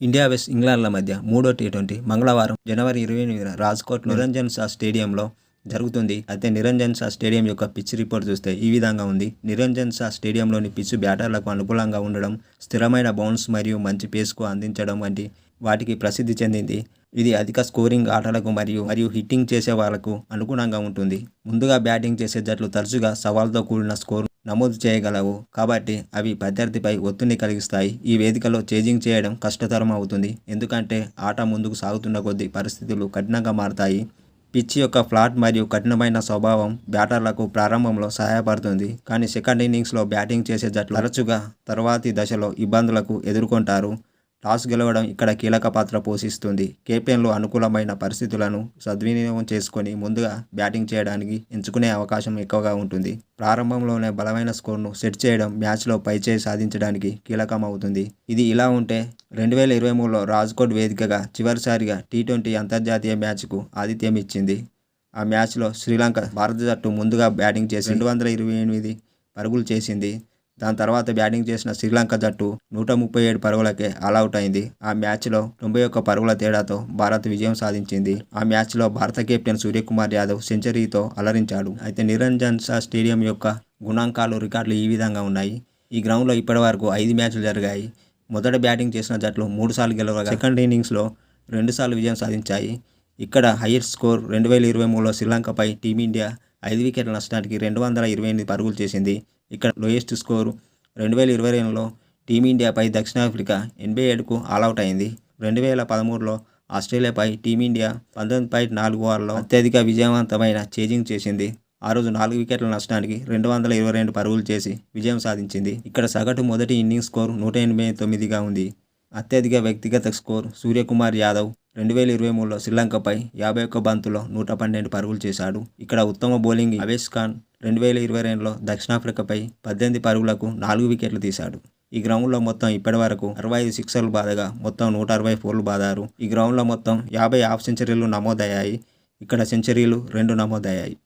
India west ఇంగ్లాండ్ల మధ్య మూడో T20 మంగళవారం జనవరి 28న రాజ్కోట్ నిరంజన్ షా స్టేడియంలో జరుగుతుంది. అయితే నిరంజన్ షా స్టేడియం యొక్క పిచ్ రిపోర్ట్ చూస్తే ఈ విధంగా ఉంది. నిరంజన్ షా స్టేడియంలోని పిచ్ బ్యాటర్లకు అనుకూలంగా ఉండడం, స్థిరమైన బౌన్స్ మరియు మంచి పేస్కు అందించడం వంటి వాటికి ప్రసిద్ధి చెందింది. ఇది అధిక స్కోరింగ్ ఆటలకు మరియు హిట్టింగ్ చేసే వాళ్లకు అనుగుణంగా ఉంటుంది. ముందుగా బ్యాటింగ్ చేసే జట్లు తరచుగా సవాల్తో కూడిన స్కోర్ నమోదు చేయగలవు, కాబట్టి అవి ప్రత్యర్థిపై ఒత్తిడిని కలిగిస్తాయి. ఈ వేదికలో చేజింగ్ చేయడం కష్టతరం అవుతుంది, ఎందుకంటే ఆట ముందుకు సాగుతున్న కొద్దీ పరిస్థితులు కఠినంగా మారతాయి. పిచ్ యొక్క ఫ్లాట్ మరియు కఠినమైన స్వభావం బ్యాటర్లకు ప్రారంభంలో సహాయపడుతుంది, కానీ సెకండ్ ఇన్నింగ్స్లో బ్యాటింగ్ చేసే జట్లు తరచుగా తర్వాతి దశలో ఇబ్బందులకు ఎదుర్కొంటారు. టాస్ గెలవడం ఇక్కడ కీలక పాత్ర పోషిస్తుంది. కెప్టెన్లు అనుకూలమైన పరిస్థితులను సద్వినియోగం చేసుకొని ముందుగా బ్యాటింగ్ చేయడానికి ఎంచుకునే అవకాశం ఎక్కువగా ఉంటుంది. ప్రారంభంలోనే బలమైన స్కోర్ను సెట్ చేయడం మ్యాచ్లో పైచేయి సాధించడానికి కీలకమవుతుంది. ఇది ఇలా ఉంటే 2023లో రాజ్కోట్ వేదికగా చివరిసారిగా టీ20 అంతర్జాతీయ మ్యాచ్కు ఆతిథ్యం ఇచ్చింది. ఆ మ్యాచ్లో శ్రీలంక భారత జట్టు ముందుగా బ్యాటింగ్ చేసి 228 పరుగులు చేసింది. దాని తర్వాత బ్యాటింగ్ చేసిన శ్రీలంక జట్టు 137 పరుగులకే ఆలౌట్ అయింది. ఆ మ్యాచ్లో 91 పరుగుల తేడాతో భారత్ విజయం సాధించింది. ఆ మ్యాచ్లో భారత కెప్టెన్ సూర్యకుమార్ యాదవ్ సెంచరీతో అలరించాడు. అయితే నిరంజన్ షా స్టేడియం యొక్క గుణాంకాలు, రికార్డులు ఈ విధంగా ఉన్నాయి. ఈ గ్రౌండ్లో ఇప్పటివరకు 5 మ్యాచ్లు జరిగాయి. మొదట బ్యాటింగ్ చేసిన జట్లు 3 సార్లు గెలవగా సెకండ్ ఇన్నింగ్స్లో 2 సార్లు విజయం సాధించాయి. ఇక్కడ హైయెస్ట్ స్కోర్ 2023లో శ్రీలంకపై టీమిండియా 5 వికెట్ల నష్టానికి 228 పరుగులు చేసింది. ఇక్కడ లోయెస్ట్ స్కోరు 2022లో టీమిండియాపై దక్షిణాఫ్రికా 87కు ఆలౌట్ అయింది. 2013లో ఆస్ట్రేలియాపై టీమిండియా 19.4 ఓవర్లలో అత్యధిక విజయవంతమైన చేజింగ్ చేసింది. ఆ రోజు 4 వికెట్ల నష్టానికి 222 పరుగులు చేసి విజయం సాధించింది. ఇక్కడ సగటు మొదటి ఇన్నింగ్స్ స్కోర్ 189గా ఉంది. అత్యధిక వ్యక్తిగత స్కోర్ సూర్యకుమార్ యాదవ్ 2023లో శ్రీలంకపై 51 బంతుల్లో 112 పరుగులు చేశాడు. ఇక్కడ ఉత్తమ బౌలింగ్ అవేష్ ఖాన్ 2022లో దక్షిణాఫ్రికాపై 18 పరుగులకు 4 వికెట్లు తీశాడు. ఈ గ్రౌండ్లో మొత్తం ఇప్పటివరకు 65 సిక్సర్లు బాదగా మొత్తం 160 ఫోర్లు బాదారు. ఈ గ్రౌండ్లో మొత్తం 50 హాఫ్ సెంచరీలు నమోదయ్యాయి. ఇక్కడ సెంచరీలు 2 నమోదయ్యాయి.